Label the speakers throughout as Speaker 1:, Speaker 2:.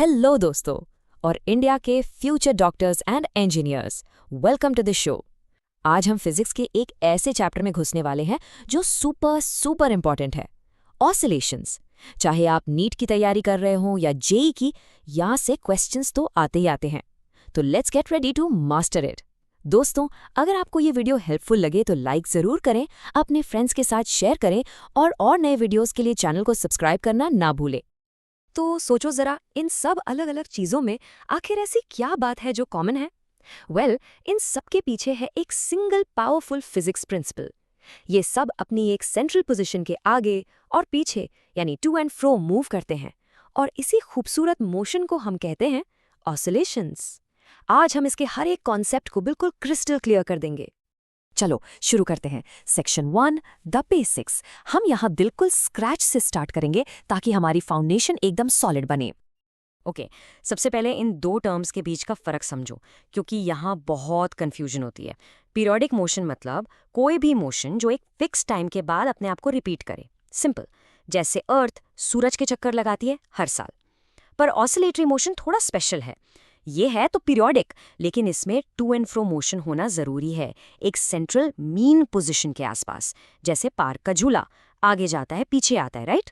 Speaker 1: Hello दोस्तों और India के future doctors and engineers, welcome to the show. आज हम फिजिक्स के एक ऐसे चैप्टर में घुसने वाले हैं जो सुपर सुपर इंपॉर्टेंट है, ऑसिलेशंस। चाहे आप नीट की तैयारी कर रहे हो या जेई की, यहाँ से क्वेश्चंस तो आते ही आते हैं। तो let's get ready to master it. दोस्तों, अगर आपको ये वीडियो हेल्पफुल लगे तो लाइक ज़रूर करें, अपने फ्रेंड्स के साथ शेयर करें और नए वीडियोस के लिए चैनल को सब्सक्राइब करना ना भूलें। तो सोचो जरा, इन सब अलग अलग चीजों में आखिर ऐसी क्या बात है जो कॉमन है? इन सब के पीछे है एक सिंगल पावरफुल फिजिक्स प्रिंसिपल। ये सब अपनी एक सेंट्रल पोजीशन के आगे और पीछे यानी टू एंड फ्रो मूव करते हैं, और इसी खूबसूरत मोशन को हम कहते हैं ऑसिलेशंस। आज हम इसके हर एक कॉन्सेप्ट को बिल्कुल क्रिस्टल क्लियर कर देंगे। चलो शुरू करते हैं। Section 1, the basics. हम यहाँ बिल्कुल स्क्रैच से स्टार्ट करेंगे ताकि हमारी फाउंडेशन एकदम सॉलिड बने। ओके, सबसे पहले इन दो टर्म्स के बीच का फर्क समझो, क्योंकि यहाँ बहुत कंफ्यूजन होती है। पीरियोडिक मोशन मतलब कोई भी मोशन जो एक फिक्स टाइम के बाद अपने आप को रिपीट करे। सिंपल, जैसे अर्थ सूरज के चक्कर लगाती है हर साल। पर ऑसिलेटरी मोशन थोड़ा स्पेशल है। ये है तो पीरियोडिक, लेकिन इसमें टू एंड फ्रो मोशन होना जरूरी है, एक सेंट्रल मीन पोजीशन के आसपास, जैसे पार्क का झूला आगे जाता है पीछे आता है, राइट?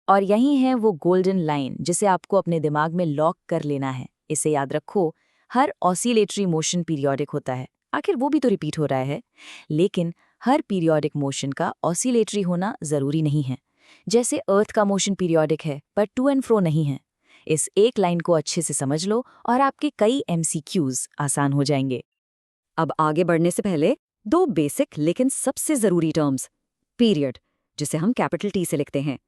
Speaker 2: और यही है वो गोल्डन लाइन जिसे आपको अपने दिमाग में लॉक कर लेना है। इसे याद रखो, हर ऑसिलेटरी मोशन पीरियोडिक होता है, आखिर वो भी तो रिपीट हो रहा है। लेकिन हर पीरियोडिक मोशन का ऑसिलेटरी होना जरूरी नहीं है। जैसे अर्थ का मोशन पीरियोडिक है पर टू एंड फ्रो नहीं है। इस एक लाइन को अच्छे से समझ लो और आपके कई MCQs आसान हो जाएंगे।
Speaker 1: अब आगे बढ़ने से पहले दो बेसिक लेकिन सबसे जरूरी टर्म्स। पीरियड, जिसे हम कैपिटल T से लिखते हैं,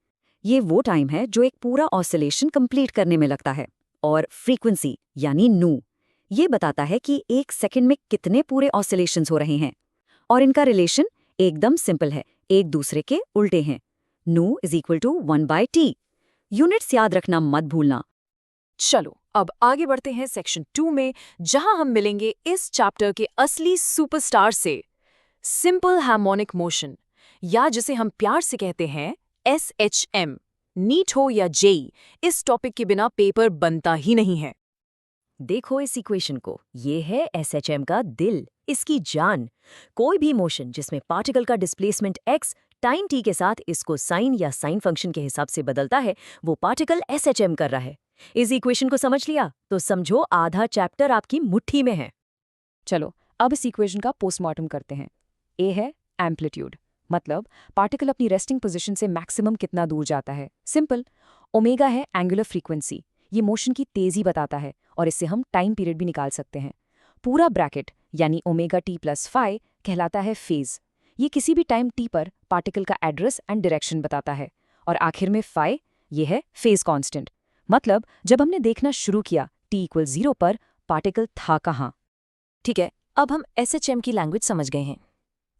Speaker 1: ये वो टाइम है जो एक पूरा ऑसिलेशन कंप्लीट करने में लगता है। और फ्रीक्वेंसी यानी नू, ये बताता है कि एक सेकंड में कितने पूरे ऑसिलेशंस हो रहे हैं। और इनका रिलेशन एकदम सिंपल है, एक दूसरे के उल्टे हैं। नू is equal to 1/T। Units याद रखना मत भूलना।
Speaker 2: चलो अब आगे बढ़ते हैं सेक्शन 2 में, जहां हम मिलेंगे इस चैप्टर के असली सुपरस्टार से, सिंपल हार्मोनिक मोशन, या जिसे हम प्यार से कहते हैं SHM। नीट हो या जेई, इस टॉपिक के बिना पेपर बनता ही नहीं है। देखो इस इक्वेशन को, ये है SHM का दिल, इसकी जान। कोई भी मोशन जिसमें पार्टिकल का डिस्प्लेसमेंट x टाइम t के साथ इसको साइन या साइन फंक्शन के हिसाब से बदलता है, वो पार्टिकल SHM कर रहा है। इस इक्वेशन को समझ लिया तो समझो आधा चैप्टर आपकी मुट्ठी में है। चलो अब इस इक्वेशन का पोस्टमार्टम करते हैं। ए है एम्पलीट्यूड, मतलब पार्टिकल अपनी रेस्टिंग पोजीशन से मैक्सिमम कितना दूर जाता है। सिंपल। ओमेगा है एंगुलर फ्रीक्वेंसी, ये मोशन की तेजी बताता है और इससे हम टाइम पीरियड भी निकाल सकते हैं। पूरा ब्रैकेट यानी ओमेगा t + phi कहलाता है फेज, ये किसी भी टाइम t पर पार्टिकल का एड्रेस एंड डायरेक्शन बताता है। और आखिर में phi, ये है फेज कांस्टेंट, मतलब जब हमने देखना शुरू किया t = 0 पर पार्टिकल था कहाँ। ठीक है, अब हम SHM की लैंग्वेज समझ गए हैं,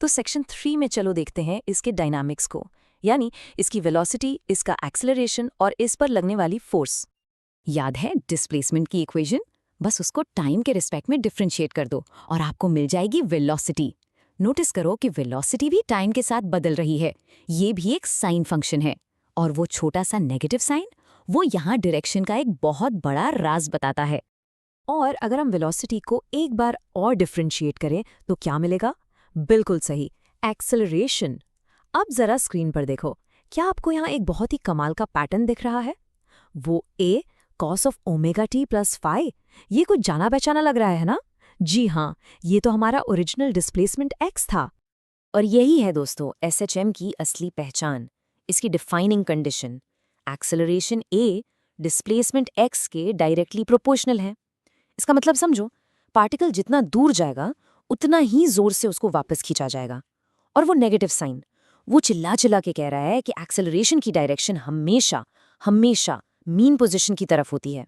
Speaker 2: तो सेक्शन 3 में चलो देखते हैं इसके डायनामिक्स को, यानी इसकी वेलोसिटी, इसका एक्सेलरेशन और इस पर लगने वाली फोर्स। याद है डिस्प्लेसमेंट की इक्वेशन? बस उसको टाइम के रिस्पेक्ट में डिफरेंशिएट कर दो और आपको मिल जाएगी वेलोसिटी। नोटिस करो कि वेलोसिटी भी टाइम के साथ बदल रही है, ये भी एक साइन फंक्शन है। और वो छोटा सा नेगेटिव साइन, वो यहाँ डायरेक्शन का एक बहुत बड़ा राज बताता है। और अगर हम वेलोसिटी को एक बार और डिफरेंशिएट करें तो क्या मिलेगा? बिल्कुल सही, एक्सेलरेशन। अब जरा स्क्रीन पर देखो, क्या आपको यहाँ एक बहुत ही कमाल का पैटर्न दिख रहा है? वो a cos of omega t + phi, ये कुछ जाना पहचाना लग रहा है ना? जी हाँ, ये तो हमारा ओरिजिनल डिस्प्लेसमेंट x था। और यही है दोस्तों SHM की असली पहचान, इसकी defining condition. Acceleration a displacement x के डायरेक्टली प्रोपोर्शनल है। इसका मतलब समझो, पार्टिकल जितना दूर जाएगा उतना ही जोर से उसको वापस खींचा जाएगा। और वो नेगेटिव साइन, वो चिल्ला चिल्ला के कह रहा है कि एक्सेलरेशन की डायरेक्शन हमेशा हमेशा मीन पोजीशन की तरफ होती है।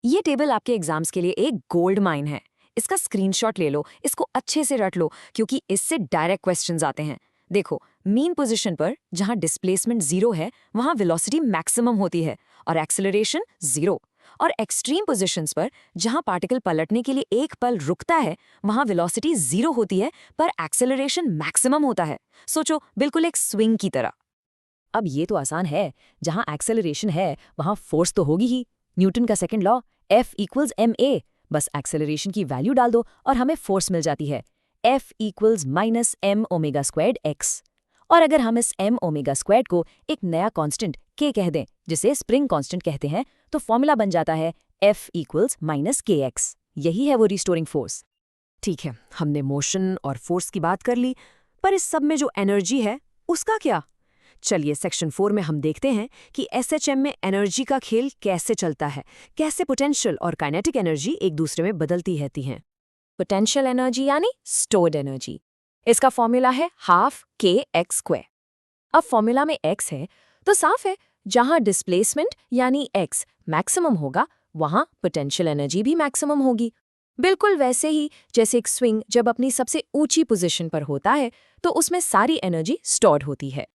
Speaker 2: ये टेबल आपके एग्जाम्स के लिए एक गोल्ड माइन है, इसका स्क्रीनशॉट ले लो, इसको अच्छे से रट लो, क्योंकि इससे डायरेक्ट क्वेश्चंस आते हैं। देखो, मीन पोजीशन पर जहां डिस्प्लेसमेंट 0 है वहां वेलोसिटी मैक्सिमम होती है और एक्सेलरेशन 0। और एक्सट्रीम पोजीशंस पर जहां पार्टिकल पलटने के लिए एक पल रुकता है वहां वेलोसिटी 0 होती है पर एक्सेलरेशन मैक्सिमम होता है। सोचो, बिल्कुल एक स्विंग की तरह। अब ये तो आसान है, जहां एक्सेलरेशन है वहां फोर्स तो होगी ही,
Speaker 1: न्यूटन का second law F equals ma, बस एक्सेलरेशन की वैल्यू डाल दो और हमें फोर्स मिल जाती है F equals minus m omega squared x। और अगर हम इस m ओमेगा स्क्वायर्ड को एक नया कांस्टेंट k कह दें, जिसे स्प्रिंग कांस्टेंट कहते हैं, तो फॉर्मूला बन जाता है F इक्वल्स माइनस kx। यही है वो रिस्टोरिंग फोर्स।
Speaker 2: ठीक है, हमने मोशन और फोर्स की बात कर ली, पर इस सब में जो एनर्जी है उसका क्या? चलिए सेक्शन 4 में हम देखते हैं कि एसएचएम में एनर्जी का खेल कैसे चलता है, कैसे पोटेंशियल और काइनेटिक एनर्जी एक दूसरे में बदलती रहती हैं। पोटेंशियल एनर्जी यानी स्टोर्ड एनर्जी, इसका फॉर्मूला है हाफ kx²। अब फॉर्मूला में x है तो साफ है, जहां डिस्प्लेसमेंट यानी x मैक्सिमम होगा वहां पोटेंशियल एनर्जी भी मैक्सिमम होगी। बिल्कुल वैसे ही जैसे एक स्विंग जब अपनी सबसे ऊंची पोजीशन पर होता है तो उसमें सारी एनर्जी स्टोर्ड होती है।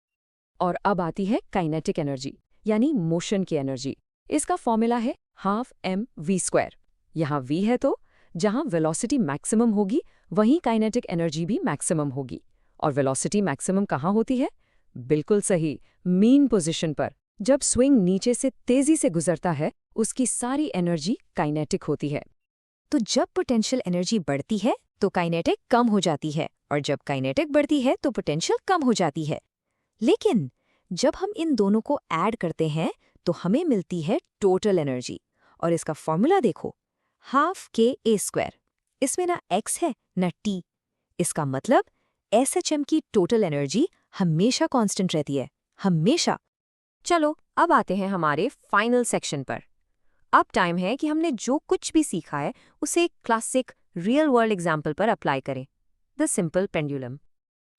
Speaker 2: और अब आती है काइनेटिक एनर्जी यानी मोशन की एनर्जी। इसका फॉर्मूला है हाफ mv²। यहाँ v है तो जहां वेलोसिटी मैक्सिमम होगी वहीं काइनेटिक एनर्जी भी मैक्सिमम होगी। और वेलोसिटी मैक्सिमम कहाँ होती है? बिल्कुल सही, मीन पोजीशन पर। जब स्विंग नीचे से तेजी से गुजरता है उसकी सारी एनर्जी काइनेटिक होती है।
Speaker 1: तो जब पोटेंशियल एनर्जी बढ़ती है तो काइनेटिक कम हो जाती है, और जब काइनेटिक बढ़ती है तो पोटेंशियल कम हो जाती है। लेकिन जब हम इन दोनों को ऐड करते हैं तो हमें मिलती है टोटल एनर्जी, और इसका फॉर्मूला देखो, हाफ ka²। इसमें ना x है ना t। इसका मतलब एसएचएम की टोटल एनर्जी हमेशा कांस्टेंट रहती है, हमेशा। चलो अब आते हैं हमारे फाइनल सेक्शन पर। अब टाइम है कि हमने जो कुछ भी सीखा है उसे एक क्लासिक रियल वर्ल्ड एग्जाम्पल पर अप्लाई करें, द सिंपल पेंडुलम।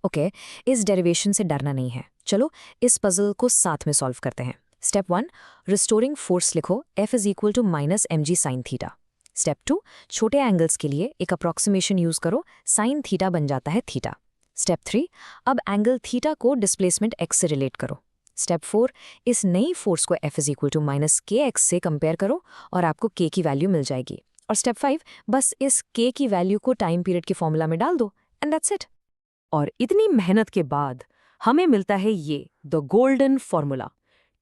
Speaker 1: ओके, इस डेरिवेशन से डरना नहीं है। चलो इस पजल को साथ में सॉल्व करते हैं। स्टेप 1, रिस्टोरिंग फोर्स लिखो, F is equal to minus mg sine theta. Step 2, छोटे एंगल्स के लिए एक अप्रॉक्सीमेशन यूज करो, साइन थीटा बन जाता है थीटा। स्टेप 3, अब एंगल थीटा को डिस्प्लेसमेंट x से रिलेट करो। स्टेप 4, इस नई फोर्स को F is equal to minus kx से कंपेयर करो और आपको k की वैल्यू मिल जाएगी। और स्टेप 5, बस इस k की वैल्यू को टाइम पीरियड के फॉर्मूला में डाल दो, एंड दैट्स इट।
Speaker 2: और इतनी मेहनत के बाद हमें मिलता है ये the golden formula,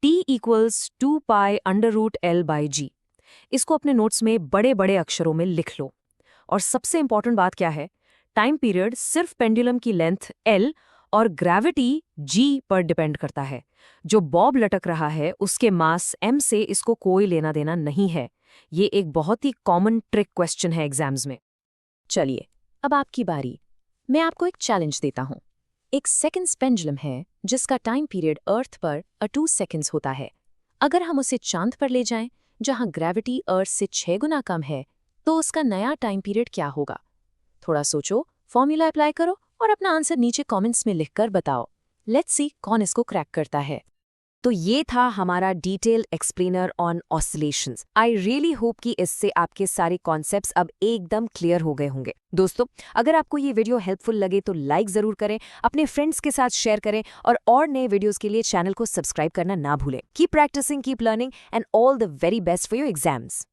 Speaker 2: T equals 2π√L/g। इसको अपने नोट्स में बड़े बड़े अक्षरों में लिख लो। और सबसे इंपॉर्टेंट बात क्या है, टाइम पीरियड सिर्फ पेंडुलम की लेंथ L और ग्रेविटी G पर डिपेंड करता है। जो बॉब लटक रहा है उसके मास m से इसको कोई लेना देना नहीं है। ये एक बहुत ही कॉमन ट्रिक क्वेश्चन है एग्जाम्स में। चलिए अब आपकी बारी। मैं आपको एक चैलेंज देता हूँ। एक सेकंड्स पेंडुलम है जिसका टाइम पीरियड अर्थ पर 2 सेकंड्स होता है। अगर हम उसे चांद पर ले जाएं, जहां ग्रेविटी अर्थ से 6 गुना कम है, तो उसका नया टाइम पीरियड क्या होगा? थोड़ा सोचो, फॉर्मूला अप्लाई करो और अपना आंसर नीचे कमेंट्स में लिखकर बताओ। लेट्स सी कौन इसको क्रैक करता है। तो ये था हमारा detail explainer on oscillations. I really hope कि इससे आपके सारे कॉन्सेप्ट्स अब एकदम क्लियर हो गए होंगे। दोस्तों, अगर आपको ये वीडियो हेल्पफुल लगे तो लाइक जरूर करें, अपने फ्रेंड्स के साथ शेयर करें और नए वीडियोस के लिए चैनल को सब्सक्राइब करना ना भूलें। Keep practising, keep learning and all the very best for your exams.